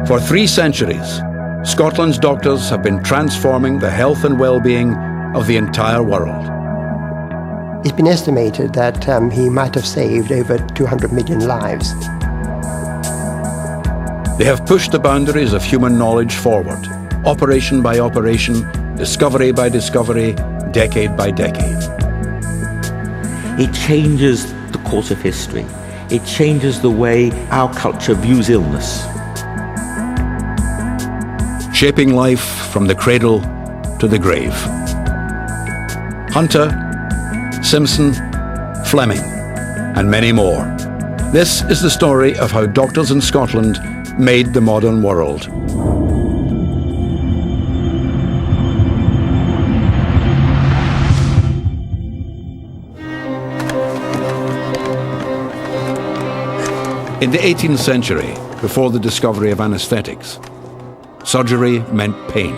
For 3 centuries, Scotland's doctors have been transforming the health and well-being of the entire world. It's been estimated that he might have saved over 200 million lives. They have pushed the boundaries of human knowledge forward, operation by operation, discovery by discovery, decade by decade. It changes the course of history. It changes the way our culture views illness. Shaping life from the cradle to the grave. Hunter, Simpson, Fleming, and many more. This is the story of how doctors in Scotland made the modern world. In the 18th century, before the discovery of anesthetics, surgery meant pain.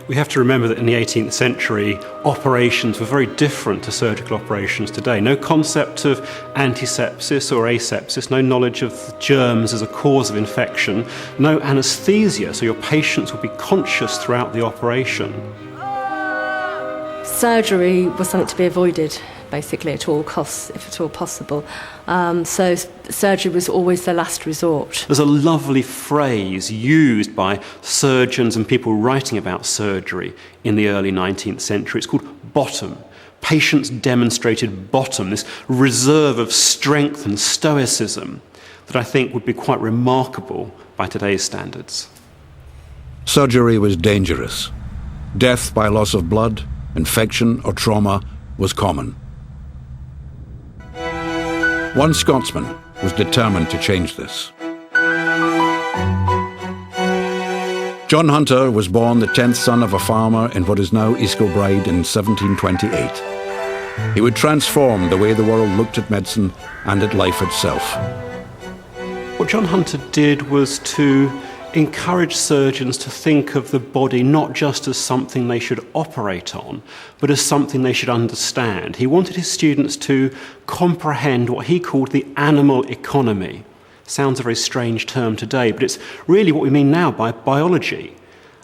We have to remember that in the 18th century, operations were very different to surgical operations today. No concept of antisepsis or asepsis, no knowledge of germs as a cause of infection, no anaesthesia, so your patients would be conscious throughout the operation. Surgery was something to be avoided, basically, at all costs, if at all possible. So surgery was always the last resort. There's a lovely phrase used by surgeons and people writing about surgery in the early 19th century. It's called bottom. Patients demonstrated bottom, this reserve of strength and stoicism that I think would be quite remarkable by today's standards. Surgery was dangerous. Death by loss of blood, infection or trauma was common. One Scotsman was determined to change this. John Hunter was born the 10th son of a farmer in what is now East Kilbride in 1728. He would transform the way the world looked at medicine and at life itself. What John Hunter did was to encourage surgeons to think of the body not just as something they should operate on, but as something they should understand. He wanted his students to comprehend what he called the animal economy. Sounds a very strange term today, but it's really what we mean now by biology.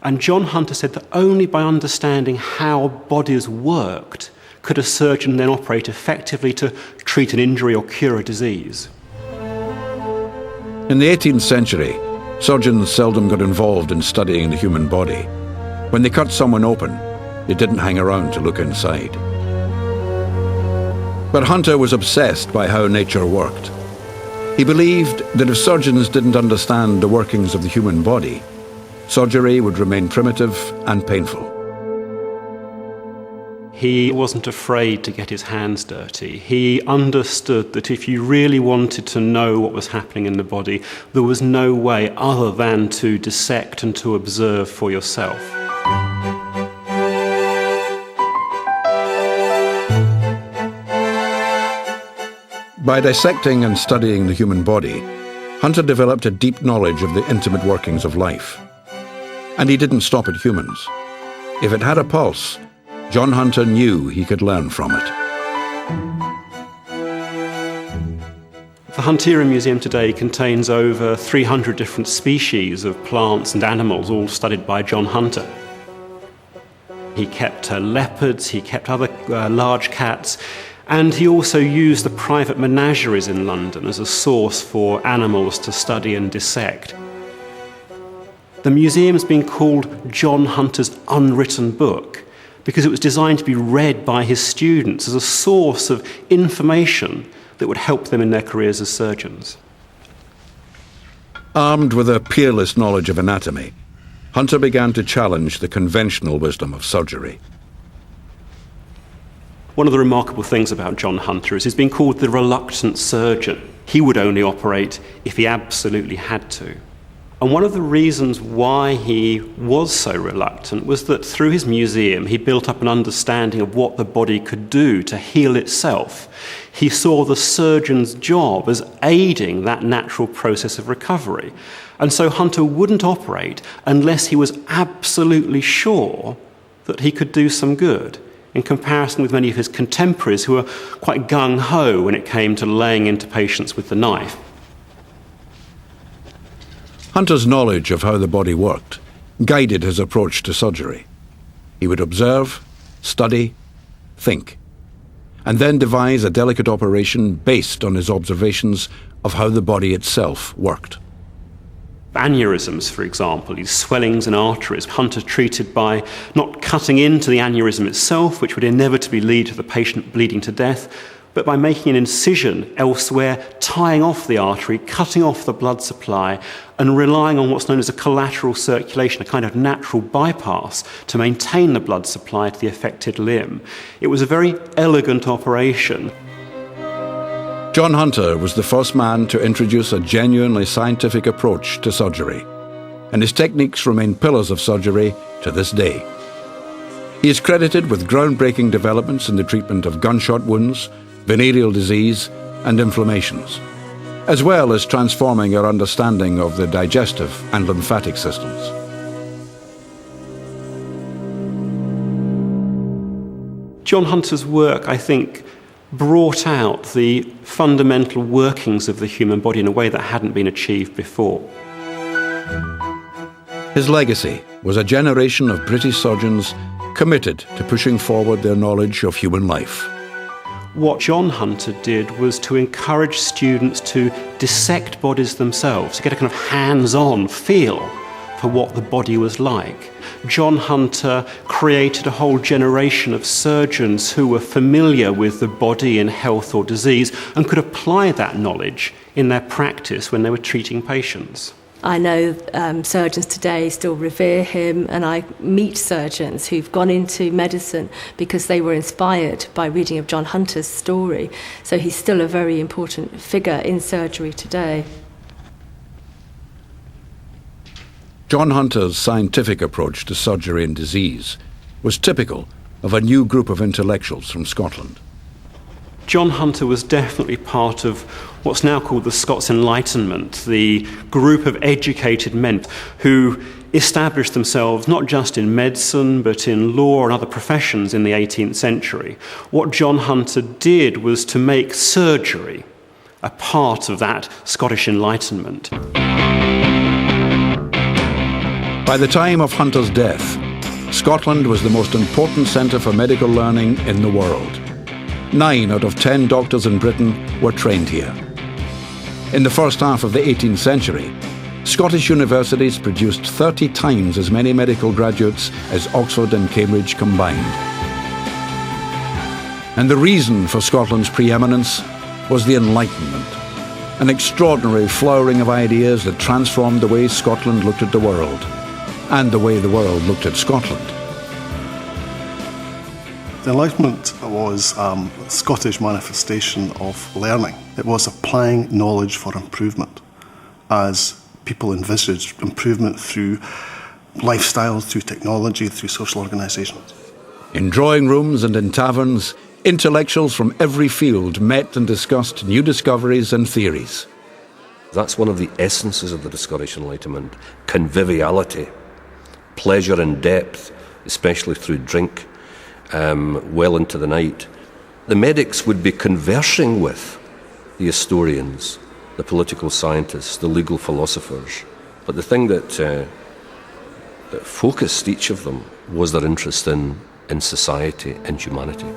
And John Hunter said that only by understanding how bodies worked could a surgeon then operate effectively to treat an injury or cure a disease. In the 18th century, surgeons seldom got involved in studying the human body. When they cut someone open, they didn't hang around to look inside. But Hunter was obsessed by how nature worked. He believed that if surgeons didn't understand the workings of the human body, surgery would remain primitive and painful. He wasn't afraid to get his hands dirty. He understood that if you really wanted to know what was happening in the body, there was no way other than to dissect and to observe for yourself. By dissecting and studying the human body, Hunter developed a deep knowledge of the intimate workings of life. And he didn't stop at humans. If it had a pulse, John Hunter knew he could learn from it. The Hunterian Museum today contains over 300 different species of plants and animals, all studied by John Hunter. He kept leopards, he kept other large cats, and he also used the private menageries in London as a source for animals to study and dissect. The museum's been called John Hunter's unwritten book, because it was designed to be read by his students as a source of information that would help them in their careers as surgeons. Armed with a peerless knowledge of anatomy, Hunter began to challenge the conventional wisdom of surgery. One of the remarkable things about John Hunter is he's been called the reluctant surgeon. He would only operate if he absolutely had to. And one of the reasons why he was so reluctant was that through his museum, he built up an understanding of what the body could do to heal itself. He saw the surgeon's job as aiding that natural process of recovery. And so Hunter wouldn't operate unless he was absolutely sure that he could do some good. in comparison with many of his contemporaries who were quite gung-ho when it came to laying into patients with the knife. Hunter's knowledge of how the body worked guided his approach to surgery. He would observe, study, think, and then devise a delicate operation based on his observations of how the body itself worked. Aneurysms, for example, these swellings in arteries, Hunter treated by not cutting into the aneurysm itself, which would inevitably lead to the patient bleeding to death, but by making an incision elsewhere, tying off the artery, cutting off the blood supply, and relying on what's known as a collateral circulation, a kind of natural bypass, to maintain the blood supply to the affected limb. It was a very elegant operation. John Hunter was the first man to introduce a genuinely scientific approach to surgery, and his techniques remain pillars of surgery to this day. He is credited with groundbreaking developments in the treatment of gunshot wounds, venereal disease, and inflammations, as well as transforming our understanding of the digestive and lymphatic systems. John Hunter's work, I think, brought out the fundamental workings of the human body in a way that hadn't been achieved before. His legacy was a generation of British surgeons committed to pushing forward their knowledge of human life. What John Hunter did was to encourage students to dissect bodies themselves, to get a kind of hands-on feel for what the body was like. John Hunter created a whole generation of surgeons who were familiar with the body in health or disease and could apply that knowledge in their practice when they were treating patients. I know surgeons today still revere him, and I meet surgeons who've gone into medicine because they were inspired by reading of John Hunter's story. So he's still a very important figure in surgery today. John Hunter's scientific approach to surgery and disease was typical of a new group of intellectuals from Scotland. John Hunter was definitely part of what's now called the Scots Enlightenment, the group of educated men who established themselves not just in medicine but in law and other professions in the 18th century. What John Hunter did was to make surgery a part of that Scottish Enlightenment. By the time of Hunter's death, Scotland was the most important centre for medical learning in the world. 9 out of 10 doctors in Britain were trained here. In the first half of the 18th century, Scottish universities produced 30 times as many medical graduates as Oxford and Cambridge combined. And the reason for Scotland's preeminence was the Enlightenment, an extraordinary flowering of ideas that transformed the way Scotland looked at the world, and the way the world looked at Scotland. The Enlightenment was a Scottish manifestation of learning. It was applying knowledge for improvement, as people envisaged improvement through lifestyles, through technology, through social organisations. In drawing rooms and in taverns, intellectuals from every field met and discussed new discoveries and theories. That's one of the essences of the Scottish Enlightenment: conviviality, pleasure in depth, especially through drink, well into the night. The medics would be conversing with the historians, the political scientists, the legal philosophers. But the thing that focused each of them was their interest in society and humanity.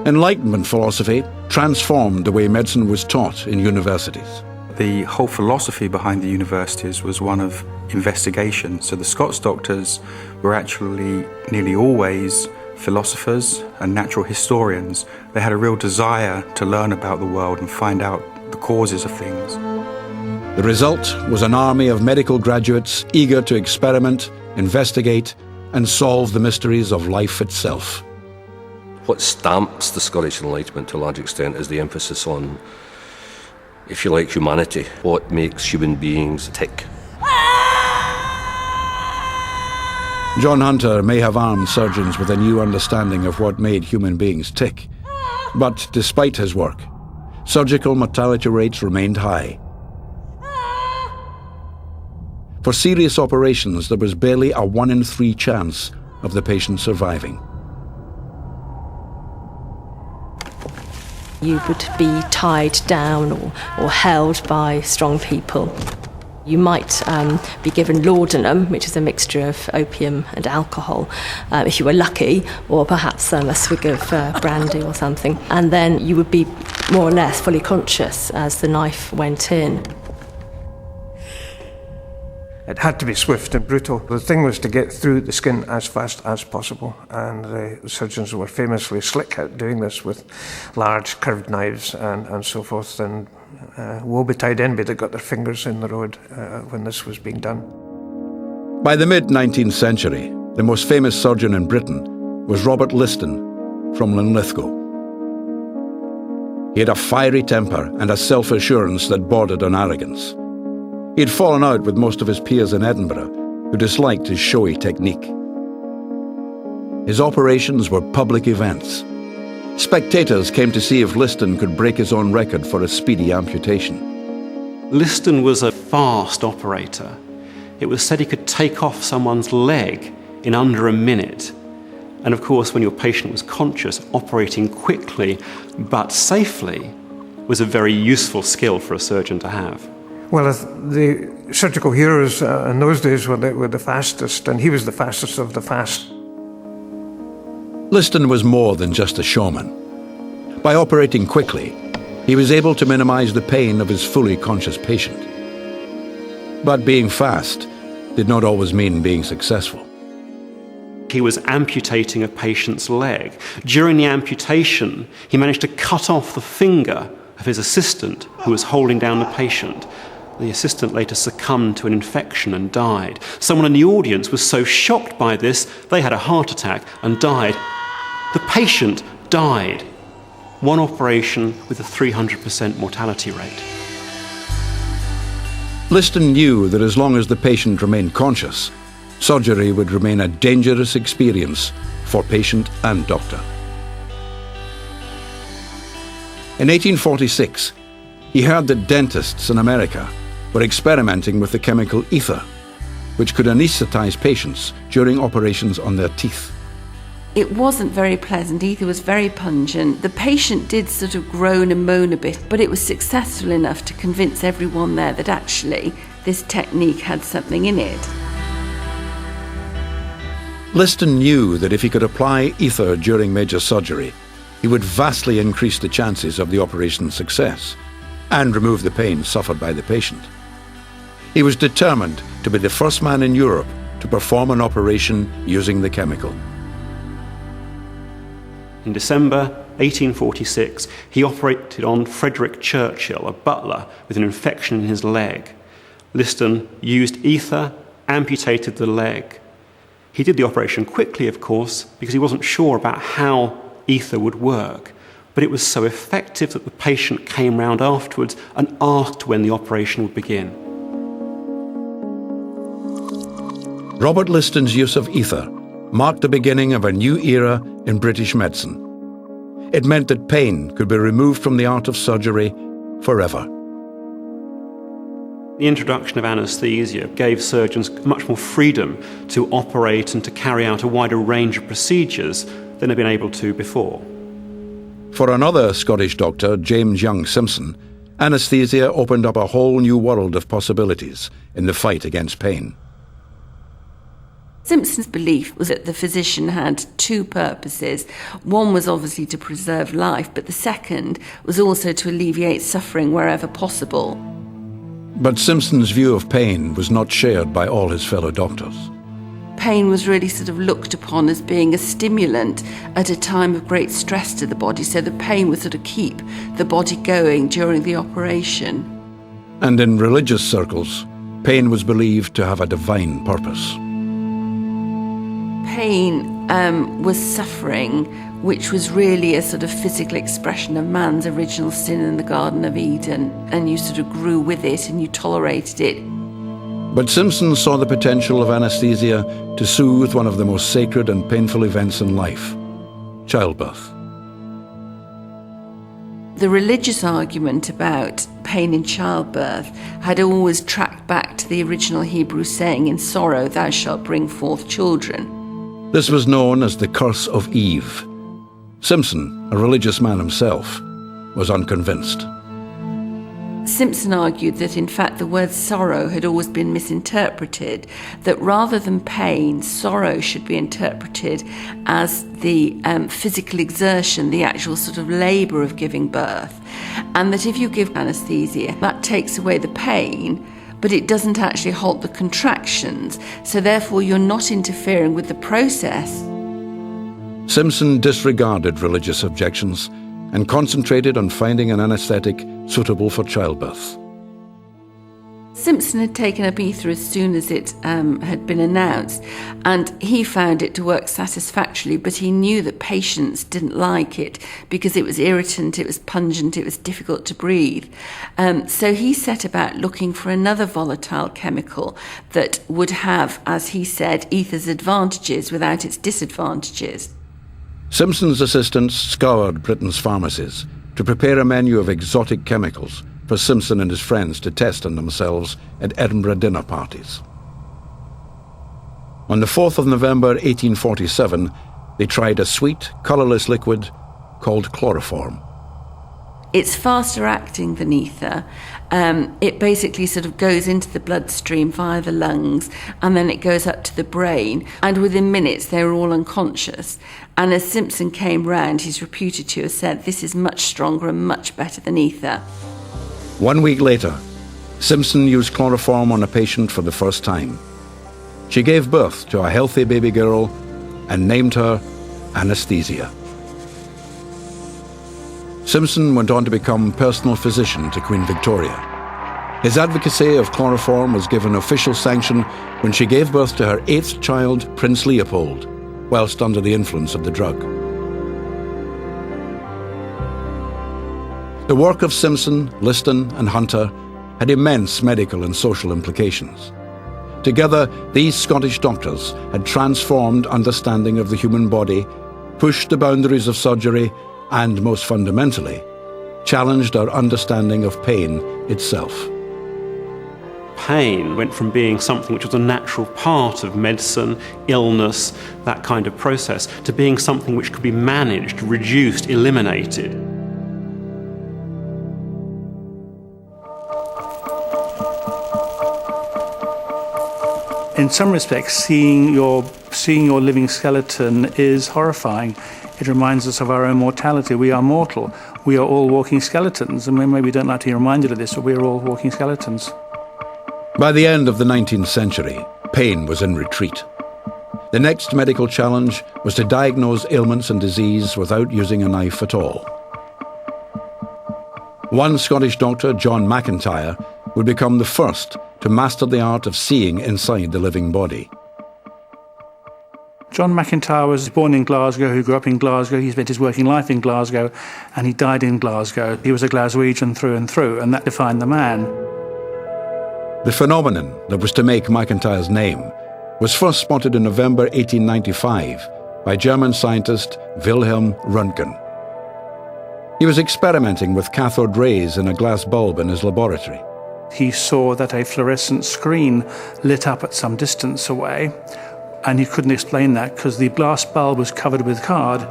Enlightenment philosophy transformed the way medicine was taught in universities. The whole philosophy behind the universities was one of investigation. So the Scots doctors were actually nearly always philosophers and natural historians. They had a real desire to learn about the world and find out the causes of things. The result was an army of medical graduates eager to experiment, investigate, and solve the mysteries of life itself. What stamps the Scottish Enlightenment to a large extent is the emphasis on, if you like, humanity, what makes human beings tick. John Hunter may have armed surgeons with a new understanding of what made human beings tick. But despite his work, surgical mortality rates remained high. For serious operations, there was barely a 1 in 3 chance of the patient surviving. You would be tied down or held by strong people. You might be given laudanum, which is a mixture of opium and alcohol, if you were lucky, or perhaps a swig of brandy or something. And then you would be more or less fully conscious as the knife went in. It had to be swift and brutal. The thing was to get through the skin as fast as possible, and the surgeons were famously slick at doing this with large curved knives and so forth, and woe betide anybody that got their fingers in the road when this was being done. By the mid-19th century, the most famous surgeon in Britain was Robert Liston from Linlithgow. He had a fiery temper and a self-assurance that bordered on arrogance. He had fallen out with most of his peers in Edinburgh, who disliked his showy technique. His operations were public events. Spectators came to see if Liston could break his own record for a speedy amputation. Liston was a fast operator. It was said he could take off someone's leg in under a minute. And of course, when your patient was conscious, operating quickly but safely was a very useful skill for a surgeon to have. Well, the surgical heroes in those days were the fastest, and he was the fastest of the fast. Liston was more than just a showman. By operating quickly, he was able to minimize the pain of his fully conscious patient. But being fast did not always mean being successful. He was amputating a patient's leg. During the amputation, he managed to cut off the finger of his assistant who was holding down the patient. The assistant later succumbed to an infection and died. Someone in the audience was so shocked by this, they had a heart attack and died. The patient died. One operation with a 300% mortality rate. Liston knew that as long as the patient remained conscious, surgery would remain a dangerous experience for patient and doctor. In 1846, he heard that dentists in America were experimenting with the chemical ether, which could anaesthetize patients during operations on their teeth. It wasn't very pleasant. Ether was very pungent. The patient did sort of groan and moan a bit, but it was successful enough to convince everyone there that actually this technique had something in it. Liston knew that if he could apply ether during major surgery, he would vastly increase the chances of the operation's success and remove the pain suffered by the patient. He was determined to be the first man in Europe to perform an operation using the chemical. In December 1846, he operated on Frederick Churchill, a butler with an infection in his leg. Liston used ether, amputated the leg. He did the operation quickly, of course, because he wasn't sure about how ether would work, but it was so effective that the patient came round afterwards and asked when the operation would begin. Robert Liston's use of ether marked the beginning of a new era in British medicine. It meant that pain could be removed from the art of surgery forever. The introduction of anaesthesia gave surgeons much more freedom to operate and to carry out a wider range of procedures than they'd been able to before. For another Scottish doctor, James Young Simpson, anaesthesia opened up a whole new world of possibilities in the fight against pain. Simpson's belief was that the physician had two purposes. One was obviously to preserve life, but the second was also to alleviate suffering wherever possible. But Simpson's view of pain was not shared by all his fellow doctors. Pain was really sort of looked upon as being a stimulant at a time of great stress to the body, so the pain would sort of keep the body going during the operation. And in religious circles, pain was believed to have a divine purpose. Pain was suffering, which was really a sort of physical expression of man's original sin in the Garden of Eden, and you sort of grew with it and you tolerated it. But Simpson saw the potential of anaesthesia to soothe one of the most sacred and painful events in life, childbirth. The religious argument about pain in childbirth had always tracked back to the original Hebrew saying, "In sorrow thou shalt bring forth children." This was known as the curse of Eve. Simpson, a religious man himself, was unconvinced. Simpson argued that in fact the word sorrow had always been misinterpreted, that rather than pain, sorrow should be interpreted as the physical exertion, the actual sort of labour of giving birth, and that if you give anaesthesia, that takes away the pain, but it doesn't actually halt the contractions, so therefore you're not interfering with the process. Simpson disregarded religious objections and concentrated on finding an anaesthetic suitable for childbirth. Simpson had taken up ether as soon as it had been announced, and he found it to work satisfactorily, but he knew that patients didn't like it because it was irritant, it was pungent, it was difficult to breathe. So he set about looking for another volatile chemical that would have, as he said, ether's advantages without its disadvantages. Simpson's assistants scoured Britain's pharmacies to prepare a menu of exotic chemicals for Simpson and his friends to test on themselves at Edinburgh dinner parties. On the 4th of November 1847, they tried a sweet, colourless liquid called chloroform. It's faster acting than ether. It basically sort of goes into the bloodstream via the lungs, and then it goes up to the brain, and within minutes they were all unconscious. And as Simpson came round, he's reputed to have said, "This is much stronger and much better than ether." 1 week later, Simpson used chloroform on a patient for the first time. She gave birth to a healthy baby girl and named her Anaesthesia. Simpson went on to become personal physician to Queen Victoria. His advocacy of chloroform was given official sanction when she gave birth to her 8th child, Prince Leopold, whilst under the influence of the drug. The work of Simpson, Liston and Hunter had immense medical and social implications. Together, these Scottish doctors had transformed understanding of the human body, pushed the boundaries of surgery, and most fundamentally, challenged our understanding of pain itself. Pain went from being something which was a natural part of medicine, illness, that kind of process, to being something which could be managed, reduced, eliminated. In some respects, seeing your living skeleton is horrifying. It reminds us of our own mortality. We are mortal. We are all walking skeletons, and maybe we don't like to be reminded of this, but we are all walking skeletons. By the end of the 19th century, pain was in retreat. The next medical challenge was to diagnose ailments and disease without using a knife at all. One Scottish doctor, John McIntyre, would become the first to master the art of seeing inside the living body. John McIntyre was born in Glasgow, who grew up in Glasgow. He spent his working life in Glasgow, and he died in Glasgow. He was a Glaswegian through, and that defined the man. The phenomenon that was to make McIntyre's name was first spotted in November 1895 by German scientist Wilhelm Röntgen. He was experimenting with cathode rays in a glass bulb in his laboratory. He saw that a fluorescent screen lit up at some distance away, and he couldn't explain that because the glass bulb was covered with card.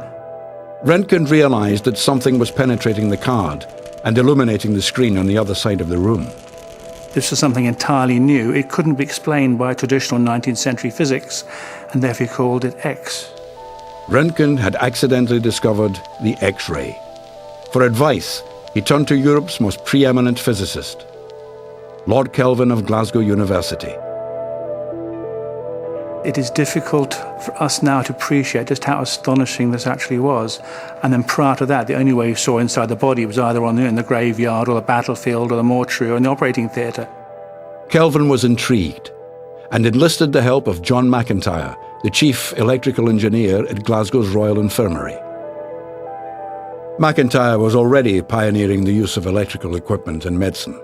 Röntgen realized that something was penetrating the card and illuminating the screen on the other side of the room. This was something entirely new. It couldn't be explained by traditional 19th century physics, and therefore he called it X. Röntgen had accidentally discovered the X-ray. For advice, he turned to Europe's most preeminent physicist, Lord Kelvin of Glasgow University. It is difficult for us now to appreciate just how astonishing this actually was. And then prior to that, the only way you saw inside the body was either in the graveyard or the battlefield or the mortuary or in the operating theatre. Kelvin was intrigued and enlisted the help of John McIntyre, the chief electrical engineer at Glasgow's Royal Infirmary. McIntyre was already pioneering the use of electrical equipment in medicine.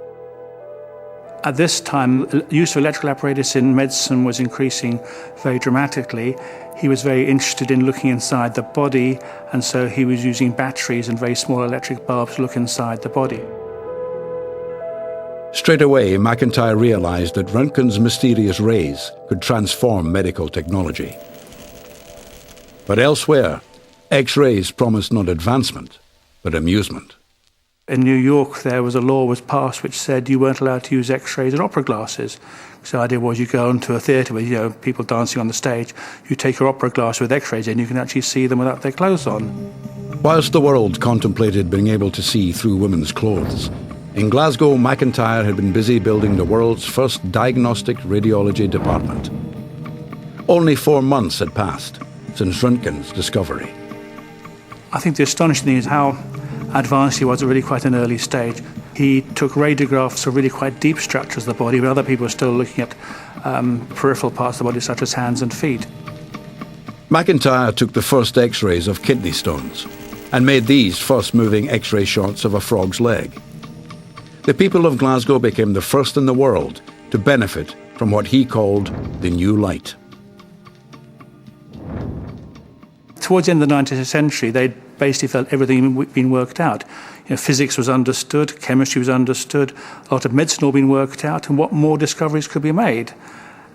At this time, the use of electrical apparatus in medicine was increasing very dramatically. He was very interested in looking inside the body, and so he was using batteries and very small electric bulbs to look inside the body. Straight away, McIntyre realized that Röntgen's mysterious rays could transform medical technology. But elsewhere, X-rays promised not advancement, but amusement. In New York, there was a law was passed which said you weren't allowed to use X-rays and opera glasses. So the idea was you go into a theatre with people dancing on the stage, you take your opera glass with X-rays in, you can actually see them without their clothes on. Whilst the world contemplated being able to see through women's clothes, in Glasgow, McIntyre had been busy building the world's first diagnostic radiology department. Only 4 months had passed since Röntgen's discovery. I think the astonishing thing is how advanced he was at really quite an early stage. He took radiographs of really quite deep structures of the body, but other people were still looking at peripheral parts of the body, such as hands and feet. McIntyre took the first X-rays of kidney stones and made these first moving X-ray shots of a frog's leg. The people of Glasgow became the first in the world to benefit from what he called the new light. Towards the end of the 19th century, they basically felt everything had been worked out. Physics was understood, chemistry was understood, a lot of medicine had all been worked out, and what more discoveries could be made?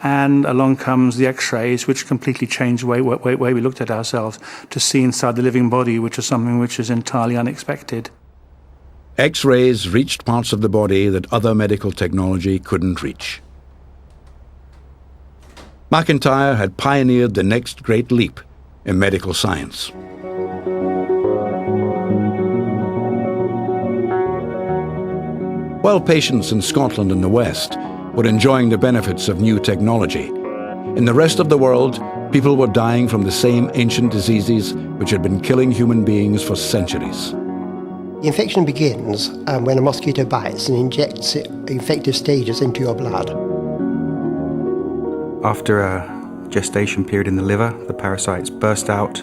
And along comes the X-rays, which completely changed the way we looked at ourselves, to see inside the living body, which is something which is entirely unexpected. X-rays reached parts of the body that other medical technology couldn't reach. McIntyre had pioneered the next great leap in medical science. While patients in Scotland and the West were enjoying the benefits of new technology, in the rest of the world, people were dying from the same ancient diseases which had been killing human beings for centuries. The infection begins when a mosquito bites and injects infective stages into your blood. After a gestation period in the liver, the parasites burst out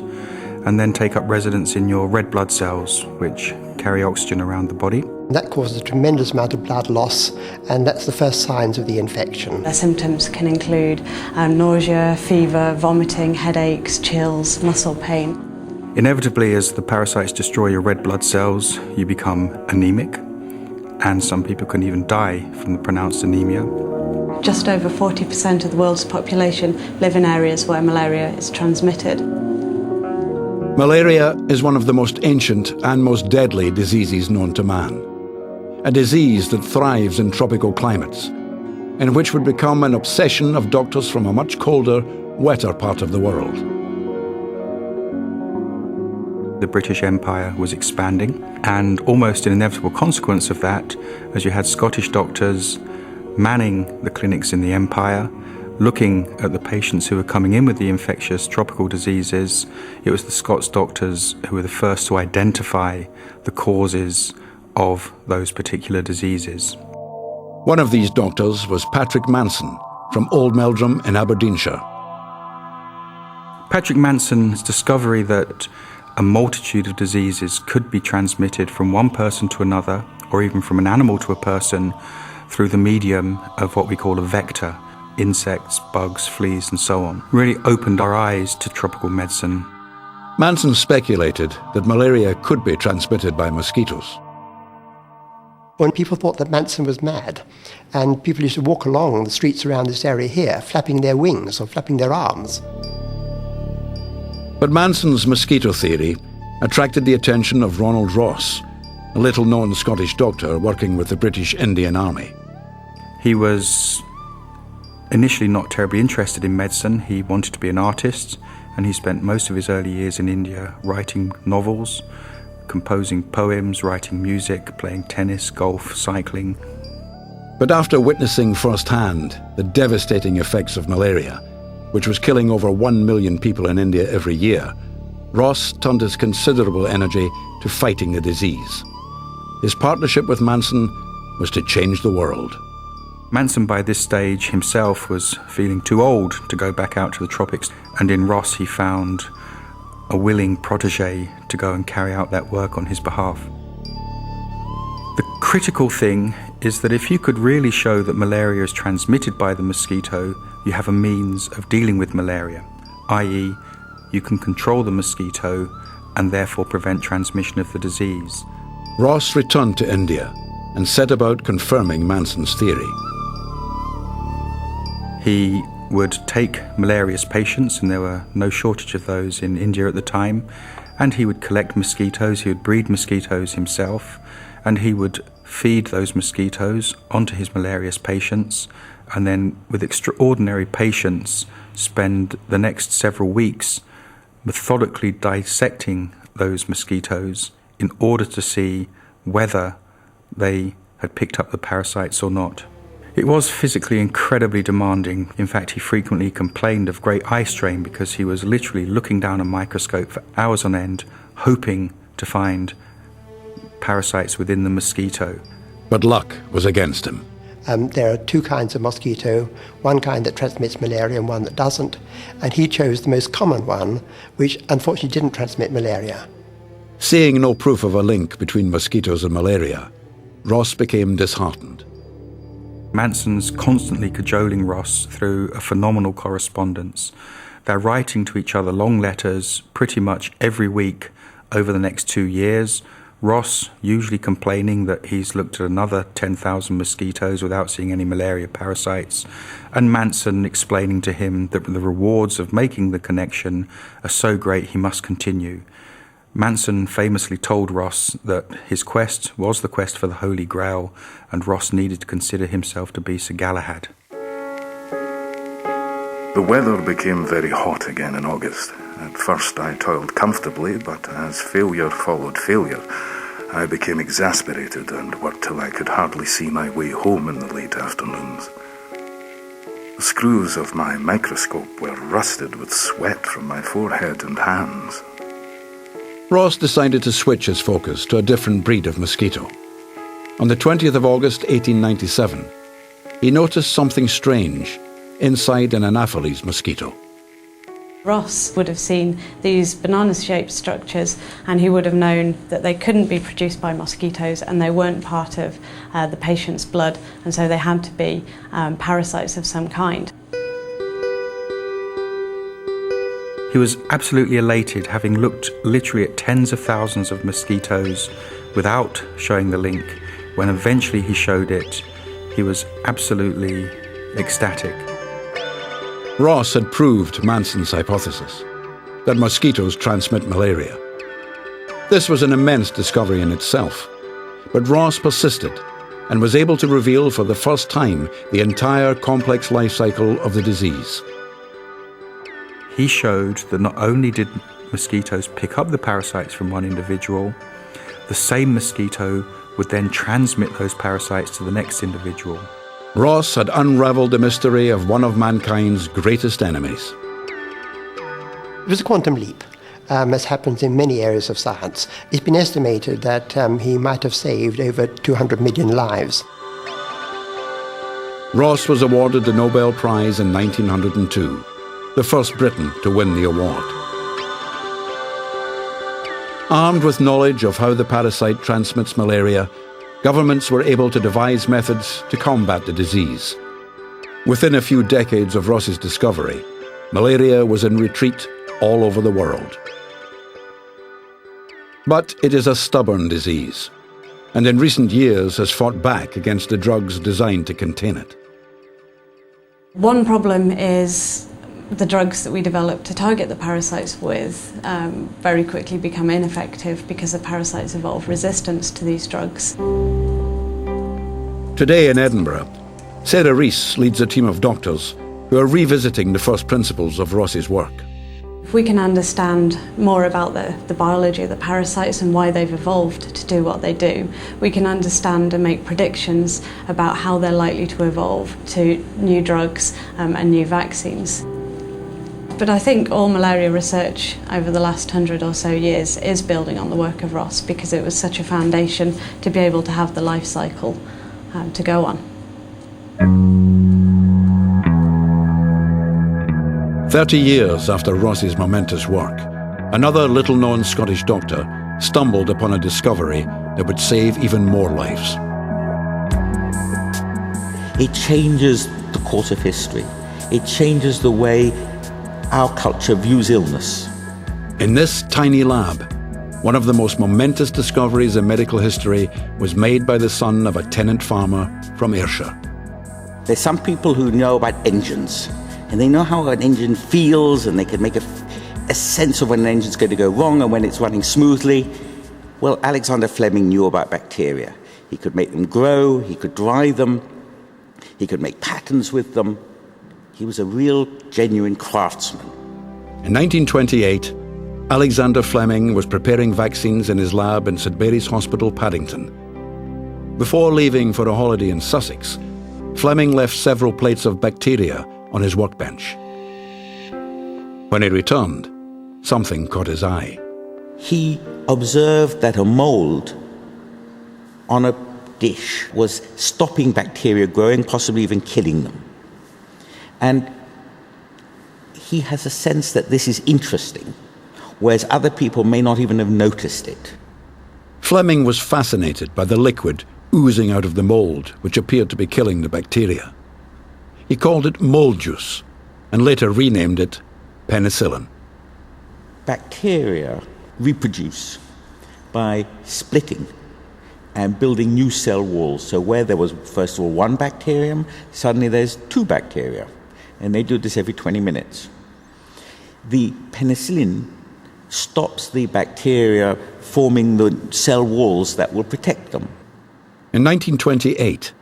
and then take up residence in your red blood cells, which carry oxygen around the body. That causes a tremendous amount of blood loss, and that's the first signs of the infection. The symptoms can include nausea, fever, vomiting, headaches, chills, muscle pain. Inevitably, as the parasites destroy your red blood cells, you become anemic, and some people can even die from the pronounced anemia. Just over 40% of the world's population live in areas where malaria is transmitted. Malaria is one of the most ancient and most deadly diseases known to man. A disease that thrives in tropical climates, and which would become an obsession of doctors from a much colder, wetter part of the world. The British Empire was expanding, and almost an inevitable consequence of that, as you had Scottish doctors manning the clinics in the empire, looking at the patients who were coming in with the infectious tropical diseases, it was the Scots doctors who were the first to identify the causes of those particular diseases. One of these doctors was Patrick Manson from Old Meldrum in Aberdeenshire. Patrick Manson's discovery that a multitude of diseases could be transmitted from one person to another, or even from an animal to a person, through the medium of what we call a vector, insects, bugs, fleas, and so on, really opened our eyes to tropical medicine. Manson speculated that malaria could be transmitted by mosquitoes. When people thought that Manson was mad, and people used to walk along the streets around this area here, flapping their wings or flapping their arms. But Manson's mosquito theory attracted the attention of Ronald Ross, a little-known Scottish doctor working with the British Indian Army. He was initially not terribly interested in medicine. He wanted to be an artist, and he spent most of his early years in India writing novels, composing poems, writing music, playing tennis, golf, cycling. But after witnessing firsthand the devastating effects of malaria, which was killing over 1 million people in India every year, Ross turned his considerable energy to fighting the disease. His partnership with Manson was to change the world. Manson, by this stage, himself was feeling too old to go back out to the tropics, and in Ross he found a willing protege to go and carry out that work on his behalf. The critical thing is that if you could really show that malaria is transmitted by the mosquito, you have a means of dealing with malaria, i.e., you can control the mosquito and therefore prevent transmission of the disease. Ross returned to India and set about confirming Manson's theory. He would take malarious patients, and there were no shortage of those in India at the time, and he would collect mosquitoes, he would breed mosquitoes himself, and he would feed those mosquitoes onto his malarious patients, and then with extraordinary patience spend the next several weeks methodically dissecting those mosquitoes in order to see whether they had picked up the parasites or not. It was physically incredibly demanding. In fact, he frequently complained of great eye strain because he was literally looking down a microscope for hours on end, hoping to find parasites within the mosquito. But luck was against him. There are two kinds of mosquito, one kind that transmits malaria and one that doesn't, and he chose the most common one, which unfortunately didn't transmit malaria. Seeing no proof of a link between mosquitoes and malaria, Ross became disheartened. Manson's constantly cajoling Ross through a phenomenal correspondence. They're writing to each other long letters pretty much every week over the next 2 years. Ross usually complaining that he's looked at another 10,000 mosquitoes without seeing any malaria parasites, and Manson explaining to him that the rewards of making the connection are so great he must continue. Manson famously told Ross that his quest was the quest for the Holy Grail, and Ross needed to consider himself to be Sir Galahad. The weather became very hot again in August. At first I toiled comfortably, but as failure followed failure, I became exasperated and worked till I could hardly see my way home in the late afternoons. The screws of my microscope were rusted with sweat from my forehead and hands. Ross decided to switch his focus to a different breed of mosquito. On the 20th of August 1897, he noticed something strange inside an Anopheles mosquito. Ross would have seen these banana-shaped structures, and he would have known that they couldn't be produced by mosquitoes and they weren't part of the patient's blood, and so they had to be parasites of some kind. He was absolutely elated, having looked literally at tens of thousands of mosquitoes without showing the link. When eventually he showed it, he was absolutely ecstatic. Ross had proved Manson's hypothesis, that mosquitoes transmit malaria. This was an immense discovery in itself, but Ross persisted and was able to reveal for the first time the entire complex life cycle of the disease. He showed that not only did mosquitoes pick up the parasites from one individual, the same mosquito would then transmit those parasites to the next individual. Ross had unravelled the mystery of one of mankind's greatest enemies. It was a quantum leap, as happens in many areas of science. It's been estimated that he might have saved over 200 million lives. Ross was awarded the Nobel Prize in 1902, the first Briton to win the award. Armed with knowledge of how the parasite transmits malaria, governments were able to devise methods to combat the disease. Within a few decades of Ross's discovery, malaria was in retreat all over the world. But it is a stubborn disease, and in recent years has fought back against the drugs designed to contain it. One problem is the drugs that we develop to target the parasites with very quickly become ineffective because the parasites evolve resistance to these drugs. Today in Edinburgh, Sarah Rees leads a team of doctors who are revisiting the first principles of Ross's work. If we can understand more about the biology of the parasites and why they've evolved to do what they do, we can understand and make predictions about how they're likely to evolve to new drugs and new vaccines. But I think all malaria research over the last 100 or so years is building on the work of Ross because it was such a foundation to be able to have the life cycle to go on. 30 years after Ross's momentous work, another little-known Scottish doctor stumbled upon a discovery that would save even more lives. It changes the course of history. It changes the way our culture views illness. In this tiny lab, one of the most momentous discoveries in medical history was made by the son of a tenant farmer from Ayrshire. There's some people who know about engines, and they know how an engine feels, and they can make a sense of when an engine's going to go wrong and when it's running smoothly. Well, Alexander Fleming knew about bacteria. He could make them grow, he could dry them, he could make patterns with them. He was a real, genuine craftsman. In 1928, Alexander Fleming was preparing vaccines in his lab in St Mary's Hospital, Paddington. Before leaving for a holiday in Sussex, Fleming left several plates of bacteria on his workbench. When he returned, something caught his eye. He observed that a mold on a dish was stopping bacteria growing, possibly even killing them. And he has a sense that this is interesting, whereas other people may not even have noticed it. Fleming was fascinated by the liquid oozing out of the mold, which appeared to be killing the bacteria. He called it mold juice, and later renamed it penicillin. Bacteria reproduce by splitting and building new cell walls. So where there was, first of all, one bacterium, suddenly there's two bacteria. And they do this every 20 minutes. The penicillin stops the bacteria forming the cell walls that will protect them. In 1928,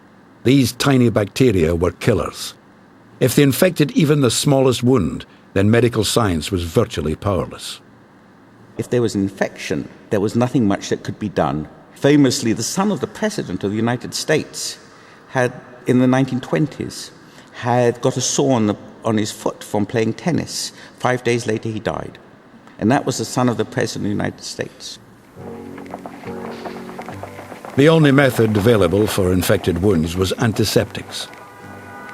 these tiny bacteria were killers. If they infected even the smallest wound, then medical science was virtually powerless. If there was an infection, there was nothing much that could be done. Famously, the son of the President of the United States had, in the 1920s, had got a sore on his foot from playing tennis. 5 days later, he died. And that was the son of the President of the United States. The only method available for infected wounds was antiseptics.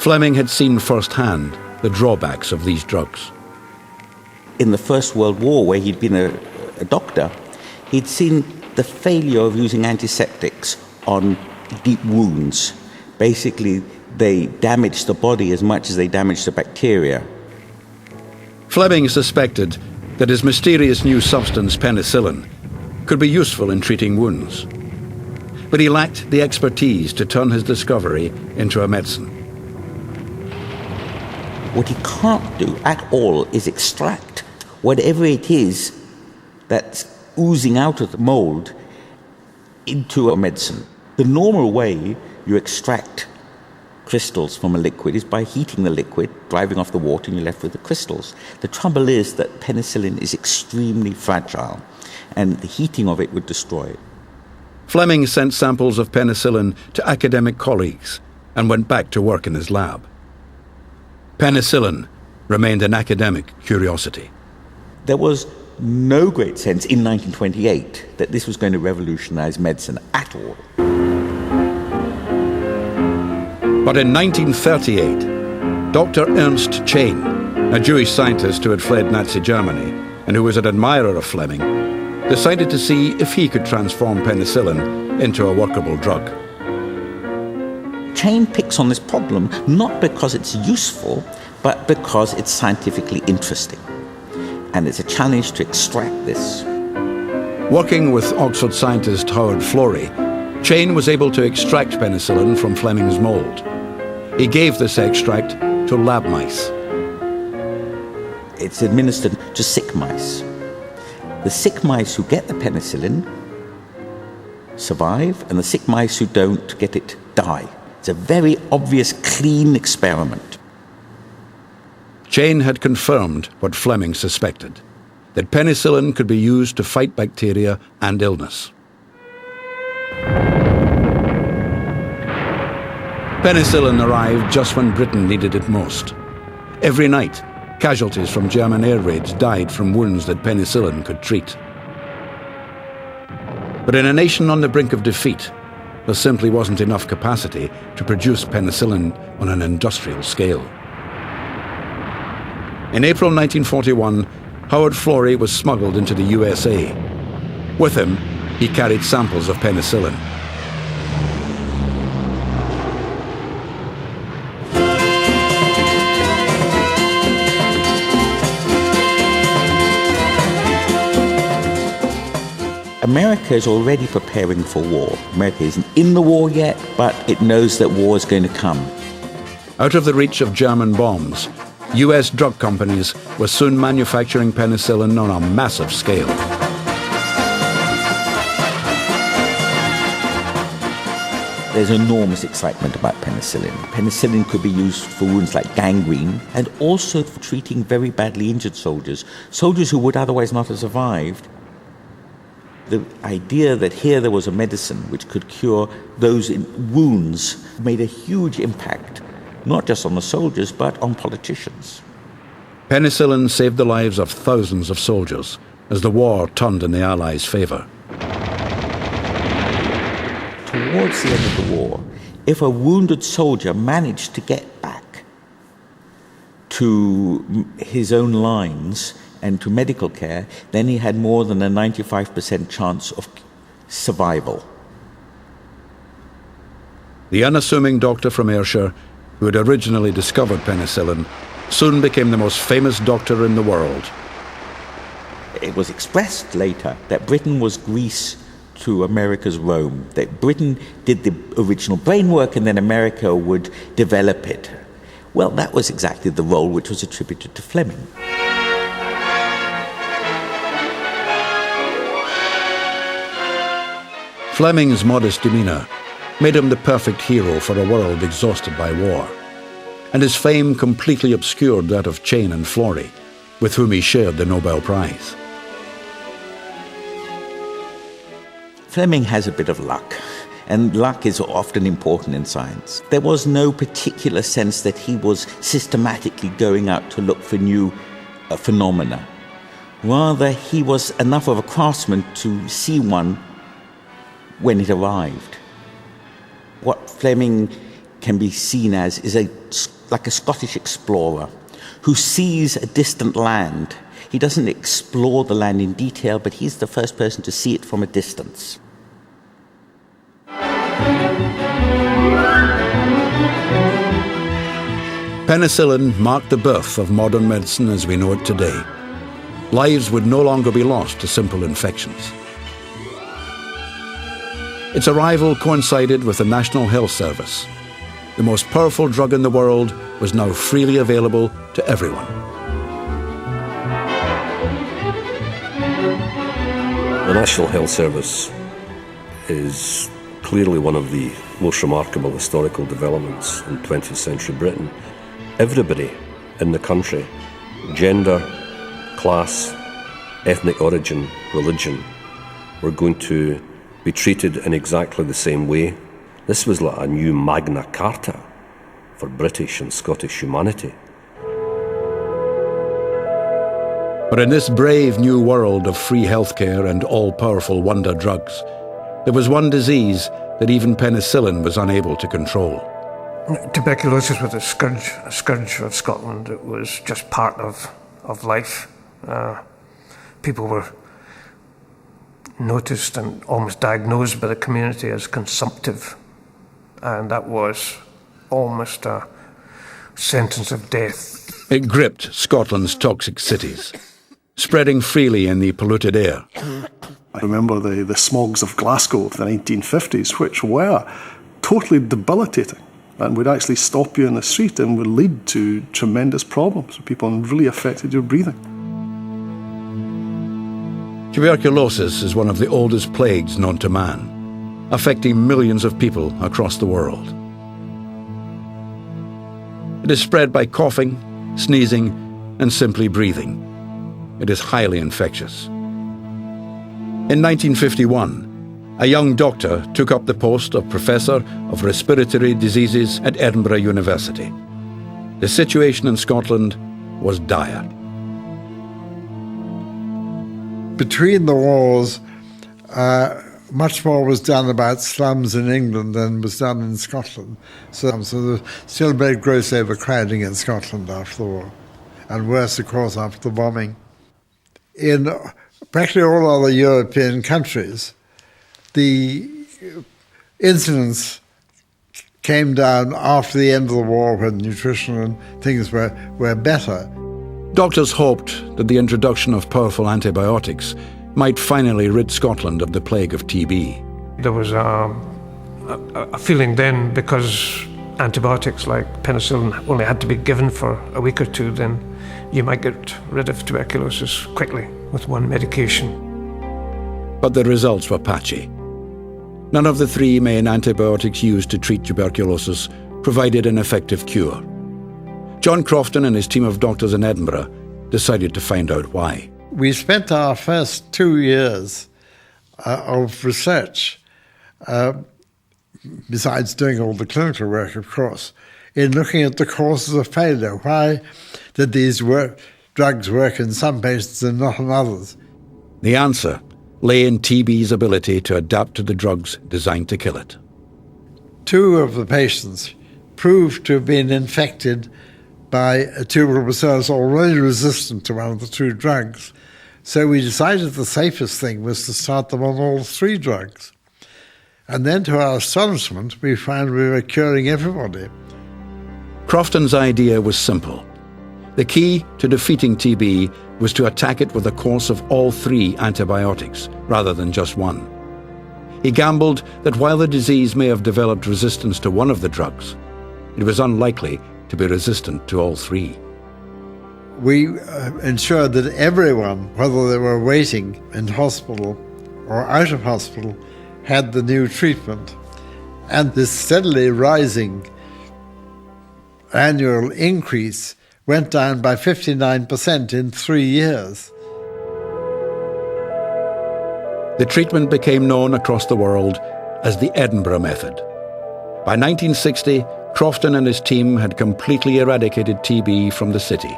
Fleming had seen firsthand the drawbacks of these drugs. In the First World War, where he'd been a doctor, he'd seen the failure of using antiseptics on deep wounds. Basically, they damaged the body as much as they damaged the bacteria. Fleming suspected that his mysterious new substance, penicillin, could be useful in treating wounds. But he lacked the expertise to turn his discovery into a medicine. What he can't do at all is extract whatever it is that's oozing out of the mold into a medicine. The normal way you extract crystals from a liquid is by heating the liquid, driving off the water, and you're left with the crystals. The trouble is that penicillin is extremely fragile, and the heating of it would destroy it. Fleming sent samples of penicillin to academic colleagues and went back to work in his lab. Penicillin remained an academic curiosity. There was no great sense in 1928 that this was going to revolutionize medicine at all. But in 1938, Dr. Ernst Chain, a Jewish scientist who had fled Nazi Germany and who was an admirer of Fleming, decided to see if he could transform penicillin into a workable drug. Chain picks on this problem not because it's useful, but because it's scientifically interesting. And it's a challenge to extract this. Working with Oxford scientist Howard Florey, Chain was able to extract penicillin from Fleming's mold. He gave this extract to lab mice. It's administered to sick mice. The sick mice who get the penicillin survive, and the sick mice who don't get it die. It's a very obvious, clean experiment. Chain had confirmed what Fleming suspected, that penicillin could be used to fight bacteria and illness. Penicillin arrived just when Britain needed it most. Every night, casualties from German air raids died from wounds that penicillin could treat. But in a nation on the brink of defeat, there simply wasn't enough capacity to produce penicillin on an industrial scale. In April 1941, Howard Florey was smuggled into the USA. With him, he carried samples of penicillin. America is already preparing for war. America isn't in the war yet, but it knows that war is going to come. Out of the reach of German bombs, US drug companies were soon manufacturing penicillin on a massive scale. there's enormous excitement about penicillin. Penicillin could be used for wounds like gangrene and also for treating very badly injured soldiers, soldiers who would otherwise not have survived. The idea that here there was a medicine which could cure those wounds made a huge impact, not just on the soldiers, but on politicians. Penicillin saved the lives of thousands of soldiers as the war turned in the Allies' favour. Towards the end of the war, if a wounded soldier managed to get back to his own lines and to medical care, then he had more than a 95% chance of survival. The unassuming doctor from Ayrshire, who had originally discovered penicillin, soon became the most famous doctor in the world. It was expressed later that Britain was Greece to America's Rome, that Britain did the original brain work and then America would develop it. Well, that was exactly the role which was attributed to Fleming. Fleming's modest demeanour made him the perfect hero for a world exhausted by war, and his fame completely obscured that of Chain and Florey, with whom he shared the Nobel Prize. Fleming has a bit of luck, and luck is often important in science. There was no particular sense that he was systematically going out to look for new phenomena. Rather, he was enough of a craftsman to see one when it arrived. What Fleming can be seen as is like a Scottish explorer who sees a distant land. He doesn't explore the land in detail, but he's the first person to see it from a distance. Penicillin marked the birth of modern medicine as we know it today. Lives would no longer be lost to simple infections. Its arrival coincided with the National Health Service. The most powerful drug in the world was now freely available to everyone. The National Health Service is clearly one of the most remarkable historical developments in 20th century Britain. Everybody in the country, gender, class, ethnic origin, religion, were going to be treated in exactly the same way. This was like a new Magna Carta for British and Scottish humanity. But in this brave new world of free healthcare and all-powerful wonder drugs, there was one disease that even penicillin was unable to control. Tuberculosis was a scourge of Scotland. It was just part of life. People were noticed and almost diagnosed by the community as consumptive, and that was almost a sentence of death. It gripped Scotland's toxic cities, spreading freely in the polluted air. I remember the smogs of Glasgow of the 1950s, which were totally debilitating and would actually stop you in the street and would lead to tremendous problems for people and really affected your breathing. Tuberculosis is one of the oldest plagues known to man, affecting millions of people across the world. It is spread by coughing, sneezing, and simply breathing. It is highly infectious. In 1951, a young doctor took up the post of Professor of Respiratory Diseases at Edinburgh University. The situation in Scotland was dire. Between the wars, much more was done about slums in England than was done in Scotland. So there's still very gross overcrowding in Scotland after the war, and worse, of course, after the bombing. In practically all other European countries, the incidence came down after the end of the war when nutrition and things were better. Doctors hoped that the introduction of powerful antibiotics might finally rid Scotland of the plague of TB. There was a feeling then, because antibiotics like penicillin only had to be given for a week or two, then you might get rid of tuberculosis quickly with one medication. But the results were patchy. None of the 3 main antibiotics used to treat tuberculosis provided an effective cure. John Crofton and his team of doctors in Edinburgh decided to find out why. We spent our first 2 years of research, besides doing all the clinical work, of course, in looking at the causes of failure. Why did these drugs work in some patients and not in others? The answer lay in TB's ability to adapt to the drugs designed to kill it. 2 of the patients proved to have been infected by a tubercle bacillus already resistant to one of the 2 drugs. So we decided the safest thing was to start them on all 3 drugs. And then, to our astonishment, we found we were curing everybody. Crofton's idea was simple. The key to defeating TB was to attack it with a course of all 3 antibiotics, rather than just 1. He gambled that while the disease may have developed resistance to one of the drugs, it was unlikely to be resistant to all 3. We ensured that everyone, whether they were waiting in hospital or out of hospital, had the new treatment. And this steadily rising annual increase went down by 59% in 3 years. The treatment became known across the world as the Edinburgh method. By 1960, Crofton and his team had completely eradicated TB from the city.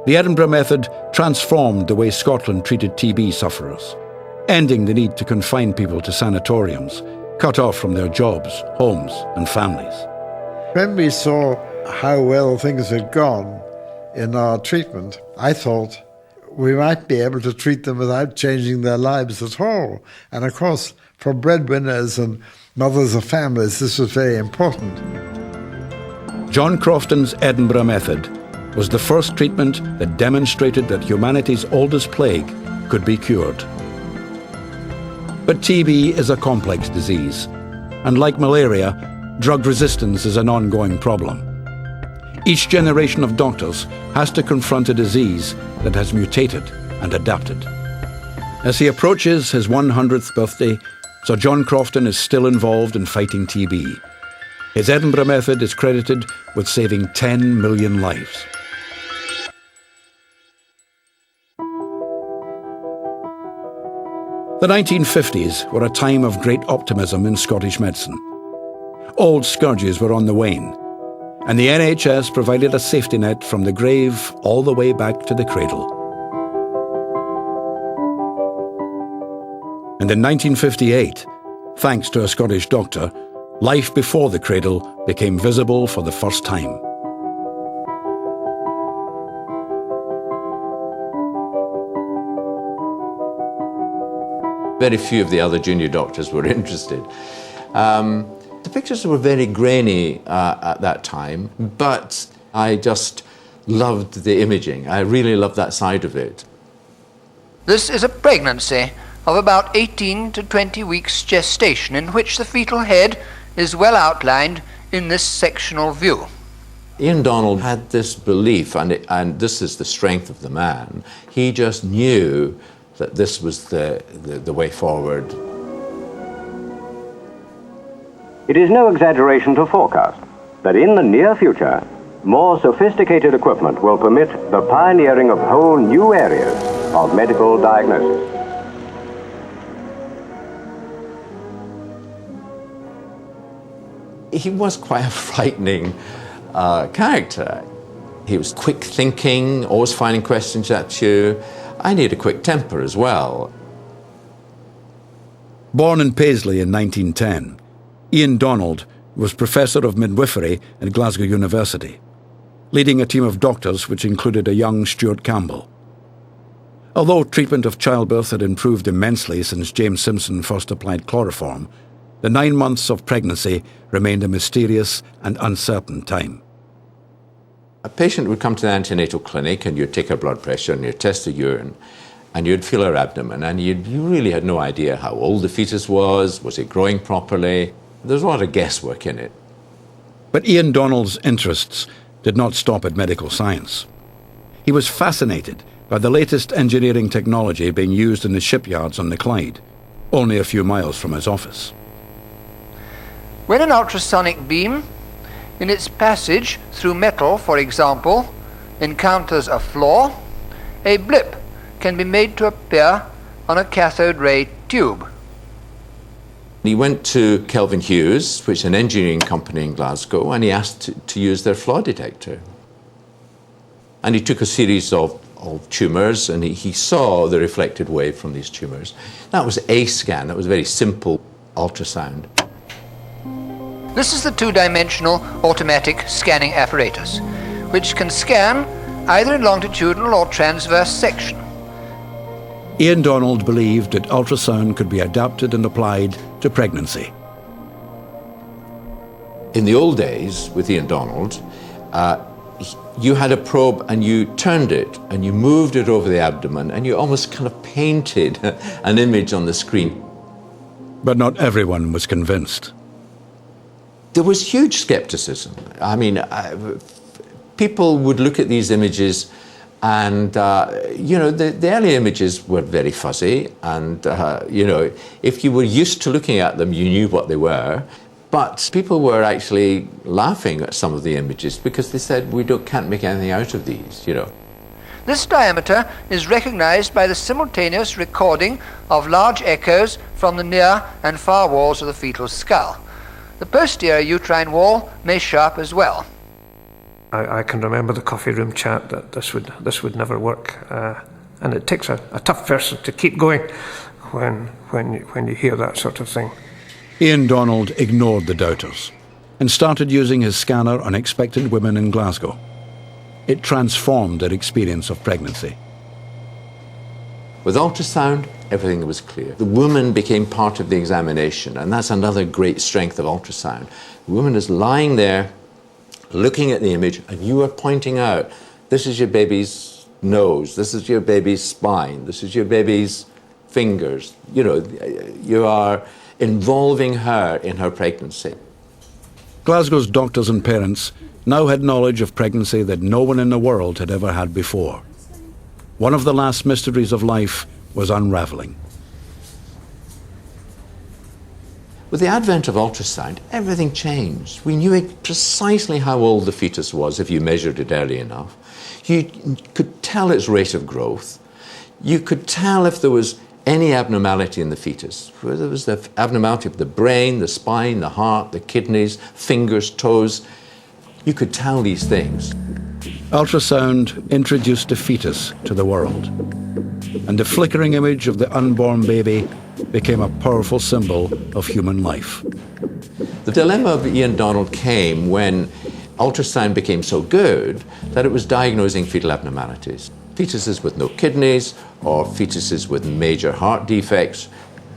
The Edinburgh method transformed the way Scotland treated TB sufferers, ending the need to confine people to sanatoriums, cut off from their jobs, homes and families. When we saw how well things had gone in our treatment, I thought we might be able to treat them without changing their lives at all. And of course, for breadwinners and mothers of families, this was very important. John Crofton's Edinburgh method was the first treatment that demonstrated that humanity's oldest plague could be cured. But TB is a complex disease, and like malaria, drug resistance is an ongoing problem. Each generation of doctors has to confront a disease that has mutated and adapted. As he approaches his 100th birthday, Sir John Crofton is still involved in fighting TB. His Edinburgh method is credited with saving 10 million lives. The 1950s were a time of great optimism in Scottish medicine. Old scourges were on the wane, and the NHS provided a safety net from the grave all the way back to the cradle. And in 1958, thanks to a Scottish doctor, life before the cradle became visible for the first time. Very few of the other junior doctors were interested. The pictures were very grainy at that time, but I just loved the imaging. I really loved that side of it. This is a pregnancy of about 18 to 20 weeks gestation, in which the fetal head is well outlined in this sectional view. Ian Donald had this belief, and this is the strength of the man. He just knew that this was the way forward. It is no exaggeration to forecast that in the near future, more sophisticated equipment will permit the pioneering of whole new areas of medical diagnosis. He was quite a frightening character. He was quick thinking, always finding questions at you. I need a quick temper as well. Born in Paisley in 1910, Ian Donald was Professor of Midwifery at Glasgow University, leading a team of doctors which included a young Stuart Campbell. Although treatment of childbirth had improved immensely since James Simpson first applied chloroform, the 9 months of pregnancy remained a mysterious and uncertain time. A patient would come to the antenatal clinic and you'd take her blood pressure and you'd test the urine and you'd feel her abdomen and you really had no idea how old the fetus was it growing properly. There's a lot of guesswork in it. But Ian Donald's interests did not stop at medical science. He was fascinated by the latest engineering technology being used in the shipyards on the Clyde. only a few miles from his office. When an ultrasonic beam, in its passage through metal, for example, encounters a flaw, a blip can be made to appear on a cathode ray tube. He went to Kelvin Hughes, which is an engineering company in Glasgow, and he asked to use their flaw detector. And he took a series of tumours, and he saw the reflected wave from these tumours. That was a scan. That was a very simple ultrasound. This is the two-dimensional automatic scanning apparatus, which can scan either in longitudinal or transverse section. Ian Donald believed that ultrasound could be adapted and applied to pregnancy. In the old days, with Ian Donald, you had a probe and you turned it and you moved it over the abdomen and you almost kind of painted an image on the screen. But not everyone was convinced. There was huge skepticism. I mean, people would look at these images and, the early images were very fuzzy and, if you were used to looking at them, you knew what they were. But people were actually laughing at some of the images because they said, can't make anything out of these, This diameter is recognized by the simultaneous recording of large echoes from the near and far walls of the fetal skull. The posterior uterine wall may show up as well. I can remember the coffee room chat that this would never work, and it takes a tough person to keep going when you hear that sort of thing. Ian Donald ignored the doubters and started using his scanner on expectant women in Glasgow. It transformed their experience of pregnancy. With ultrasound, everything was clear. The woman became part of the examination, and that's another great strength of ultrasound. The woman is lying there, looking at the image, and you are pointing out, this is your baby's nose, this is your baby's spine, this is your baby's fingers. You are involving her in her pregnancy. Glasgow's doctors and parents now had knowledge of pregnancy that no one in the world had ever had before. One of the last mysteries of life was unravelling. With the advent of ultrasound, everything changed. We knew precisely how old the fetus was if you measured it early enough. You could tell its rate of growth. You could tell if there was any abnormality in the fetus, whether there was the abnormality of the brain, the spine, the heart, the kidneys, fingers, toes. You could tell these things. Ultrasound introduced the fetus to the world, and the flickering image of the unborn baby became a powerful symbol of human life. The dilemma of Ian Donald came when ultrasound became so good that it was diagnosing fetal abnormalities. Fetuses with no kidneys, or fetuses with major heart defects,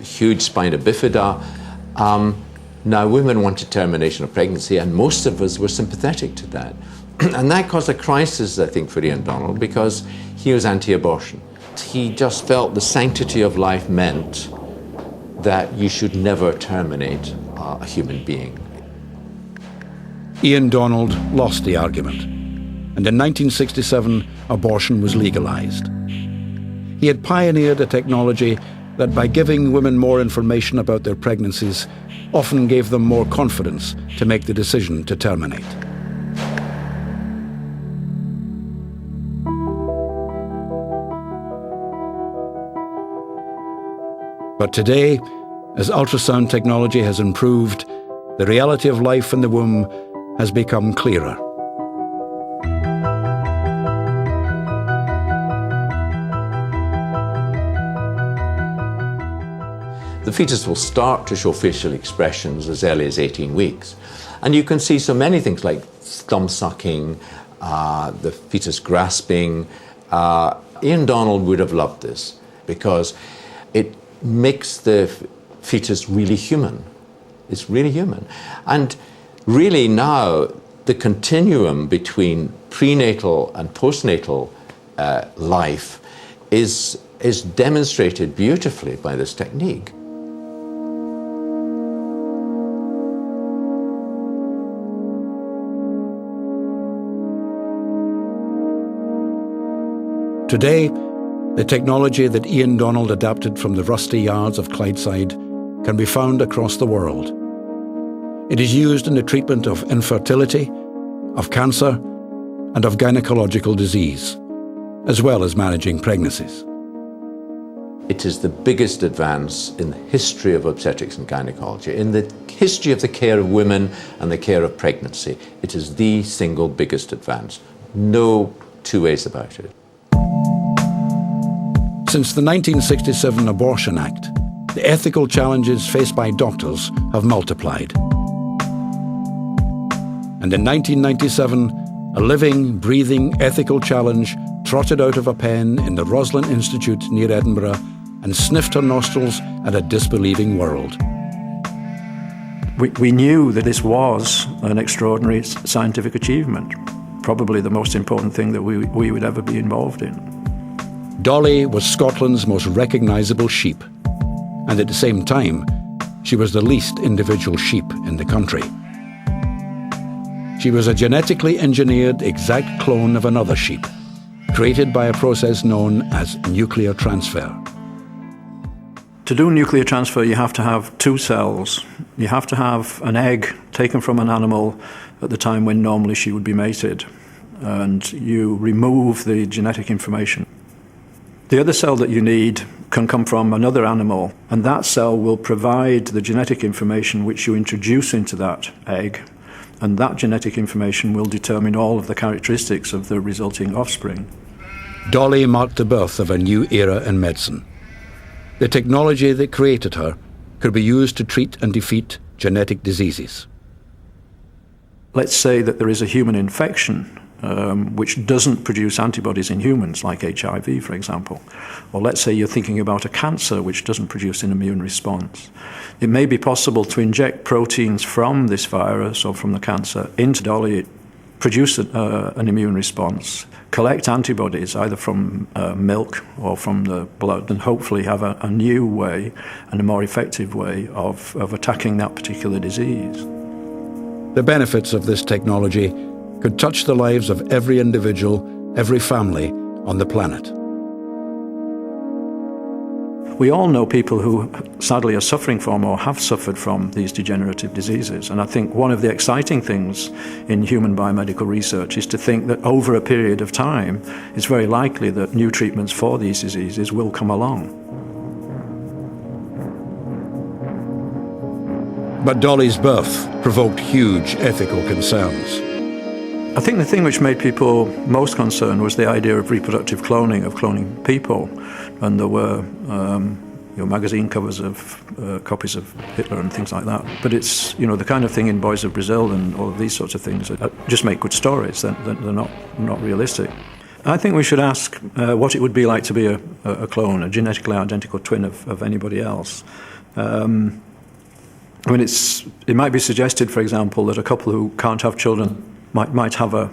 huge spina bifida. Now, women wanted termination of pregnancy, and most of us were sympathetic to that. And that caused a crisis, I think, for Ian Donald, because he was anti-abortion. He just felt the sanctity of life meant that you should never terminate a human being. Ian Donald lost the argument, and in 1967, abortion was legalized. He had pioneered a technology that, by giving women more information about their pregnancies, often gave them more confidence to make the decision to terminate. But today, as ultrasound technology has improved, the reality of life in the womb has become clearer. The fetus will start to show facial expressions as early as 18 weeks. And you can see so many things like thumb sucking, the fetus grasping. Ian Donald would have loved this because it makes the fetus really human. It's really human. And really now, the continuum between prenatal and postnatal life is demonstrated beautifully by this technique. Today, The technology that Ian Donald adapted from the rusty yards of Clydeside can be found across the world. It is used in the treatment of infertility, of cancer, and of gynecological disease, as well as managing pregnancies. It is the biggest advance in the history of obstetrics and gynecology, in the history of the care of women and the care of pregnancy. It is the single biggest advance. No two ways about it. Since the 1967 Abortion Act, the ethical challenges faced by doctors have multiplied. And in 1997, a living, breathing ethical challenge trotted out of a pen in the Roslin Institute near Edinburgh and sniffed her nostrils at a disbelieving world. We knew that this was an extraordinary scientific achievement, probably the most important thing that we would ever be involved in. Dolly was Scotland's most recognisable sheep, and at the same time, she was the least individual sheep in the country. She was a genetically engineered exact clone of another sheep, created by a process known as nuclear transfer. To do nuclear transfer, you have to have two cells. You have to have an egg taken from an animal at the time when normally she would be mated, and you remove the genetic information. The other cell that you need can come from another animal, and that cell will provide the genetic information which you introduce into that egg, and that genetic information will determine all of the characteristics of the resulting offspring. Dolly marked the birth of a new era in medicine. The technology that created her could be used to treat and defeat genetic diseases. Let's say that there is a human infection which doesn't produce antibodies in humans, like HIV, for example. Or let's say you're thinking about a cancer which doesn't produce an immune response. It may be possible to inject proteins from this virus or from the cancer into Dolly, produce an immune response, collect antibodies either from milk or from the blood, and hopefully have a new way and a more effective way of attacking that particular disease. The benefits of this technology could touch the lives of every individual, every family on the planet. We all know people who sadly are suffering from or have suffered from these degenerative diseases. And I think one of the exciting things in human biomedical research is to think that over a period of time, it's very likely that new treatments for these diseases will come along. But Dolly's birth provoked huge ethical concerns. I think the thing which made people most concerned was the idea of reproductive cloning, of cloning people. And there were magazine covers of copies of Hitler and things like that. But it's the kind of thing in Boys of Brazil and all of these sorts of things that just make good stories. They're not realistic. I think we should ask what it would be like to be a clone, a genetically identical twin of anybody else. It might be suggested, for example, that a couple who can't have children might have a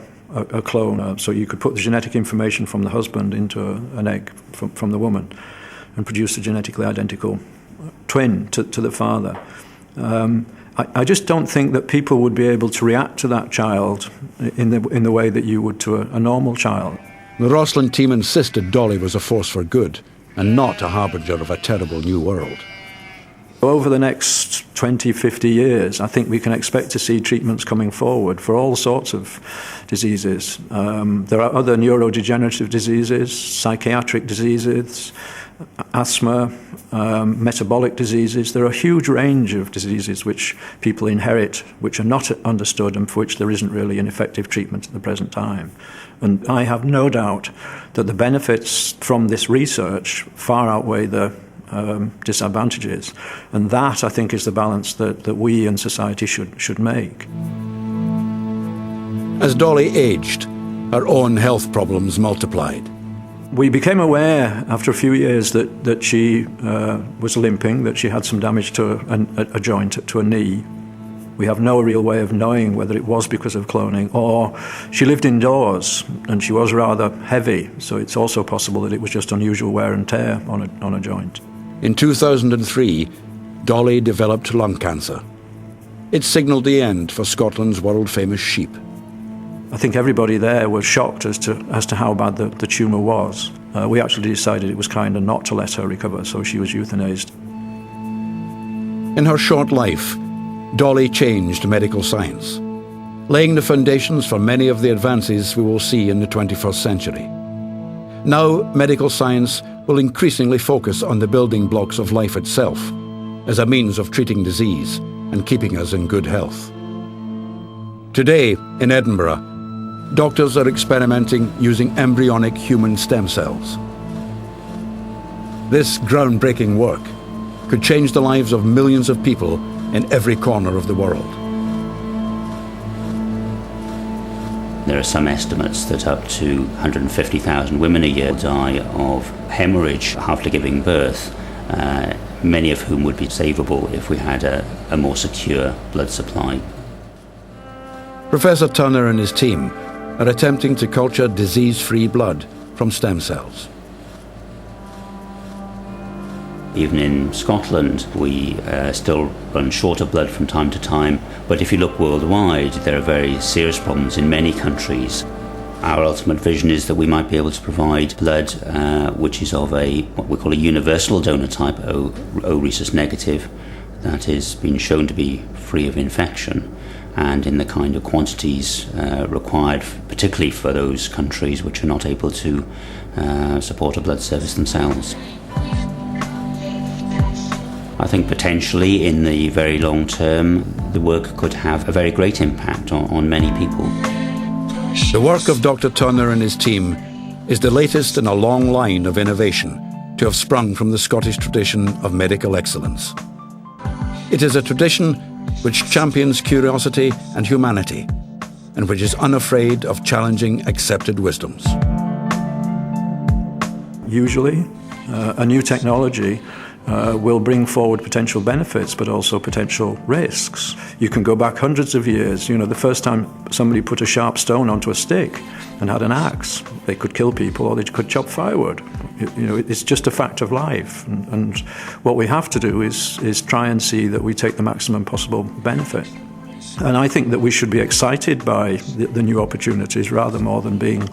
clone. So you could put the genetic information from the husband into an egg from the woman and produce a genetically identical twin to the father. I just don't think that people would be able to react to that child in the way that you would to a normal child. The Roslin team insisted Dolly was a force for good and not a harbinger of a terrible new world. Over the next 20, 50 years, I think we can expect to see treatments coming forward for all sorts of diseases. There are other neurodegenerative diseases, psychiatric diseases, asthma, metabolic diseases. There are a huge range of diseases which people inherit, which are not understood and for which there isn't really an effective treatment at the present time. And I have no doubt that the benefits from this research far outweigh the disadvantages. And that, I think, is the balance that we in society should make. As Dolly aged, her own health problems multiplied. We became aware after a few years that she was limping, that she had some damage to a joint, to a knee. We have no real way of knowing whether it was because of cloning or she lived indoors and she was rather heavy, so it's also possible that it was just unusual wear and tear on a joint. In 2003, Dolly developed lung cancer. It signalled the end for Scotland's world-famous sheep. I think everybody there was shocked as to how bad the tumour was. We actually decided it was kinder not to let her recover, so she was euthanized. In her short life, Dolly changed medical science, laying the foundations for many of the advances we will see in the 21st century. Now, medical science will increasingly focus on the building blocks of life itself as a means of treating disease and keeping us in good health. Today, in Edinburgh, doctors are experimenting using embryonic human stem cells. This groundbreaking work could change the lives of millions of people in every corner of the world. There are some estimates that up to 150,000 women a year die of hemorrhage after giving birth, many of whom would be savable if we had a more secure blood supply. Professor Turner and his team are attempting to culture disease-free blood from stem cells. Even in Scotland, we still run short of blood from time to time, but if you look worldwide, there are very serious problems in many countries. Our ultimate vision is that we might be able to provide blood which is of what we call a universal donor type, O rhesus negative, that has been shown to be free of infection and in the kind of quantities required, particularly for those countries which are not able to support a blood service themselves. I think potentially in the very long term, the work could have a very great impact on many people. The work of Dr. Turner and his team is the latest in a long line of innovation to have sprung from the Scottish tradition of medical excellence. It is a tradition which champions curiosity and humanity, and which is unafraid of challenging accepted wisdoms. Usually, a new technology will bring forward potential benefits, but also potential risks. You can go back hundreds of years. You know, the first time somebody put a sharp stone onto a stick and had an axe, they could kill people or they could chop firewood. You know, it's just a fact of life. And what we have to do is try and see that we take the maximum possible benefit. And I think that we should be excited by the new opportunities rather more than being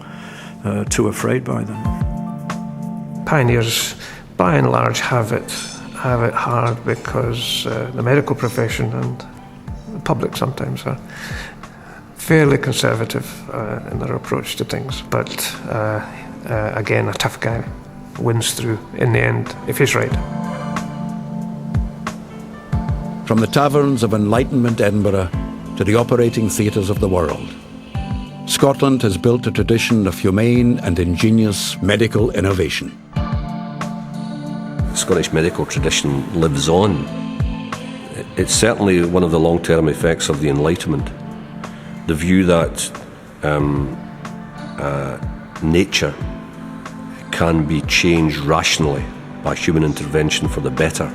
too afraid by them. Pioneers, by and large, have it hard because the medical profession and the public sometimes are fairly conservative in their approach to things. But again, a tough guy wins through in the end if he's right. From the taverns of Enlightenment Edinburgh to the operating theatres of the world, Scotland has built a tradition of humane and ingenious medical innovation. The Scottish medical tradition lives on. It's certainly one of the long-term effects of the Enlightenment. The view that nature can be changed rationally by human intervention for the better